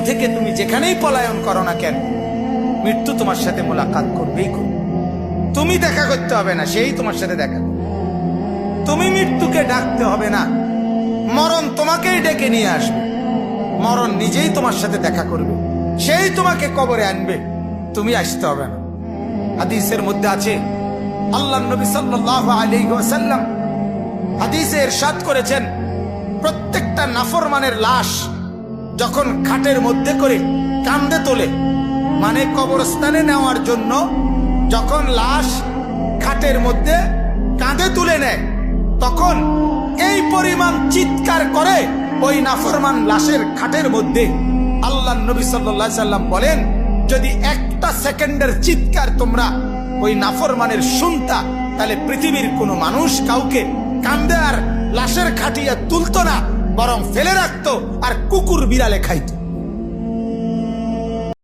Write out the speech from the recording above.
থেকে তুমি যেখানেই পলায়ন করো না কেন, মৃত্যু তোমার সাথে মোলাকাত করবেই করবে। তুমি দেখা করতে হবে না, সেই তোমার সাথে দেখা করবে। তুমি মৃত্যুকে ডাকতে হবে না, মরণ তোমাকেই ডেকে নিয়ে আসবে। মরণ নিজেই তোমার সাথে দেখা করবে, সেই তোমাকে কবরে আনবে, তুমি আসতে হবে না। হাদিসের মধ্যে আছে, আল্লাহর নবী সাল্লাল্লাহু আলাইহি ওয়াসাল্লাম হাদিসে ইরশাদ করেছেন, প্রত্যেকটা নাফরমানের লাশ যখন খাটের মধ্যে করে কাঁধে তোলে, মানে কবরস্থানে নেওয়ার জন্য যখন লাশ খাটের মধ্যে কাঁধে তুলে নেয়, তখন এই পরিমাণ চিৎকার করে ওই নাফরমান লাশের খাটের মধ্যে। আল্লাহর নবী সাল্লাল্লাহু আলাইহি সাল্লাম বলেন, যদি একটা সেকেন্ডের চিৎকার তোমরা ওই নাফরমানের শুনতা, তাহলে পৃথিবীর কোনো মানুষ কাউকে কাঁধে আর লাশের খাটিয়া তুলতো না, বরং ফেলে রাখতো আর কুকুর বিড়ালে খাইতো।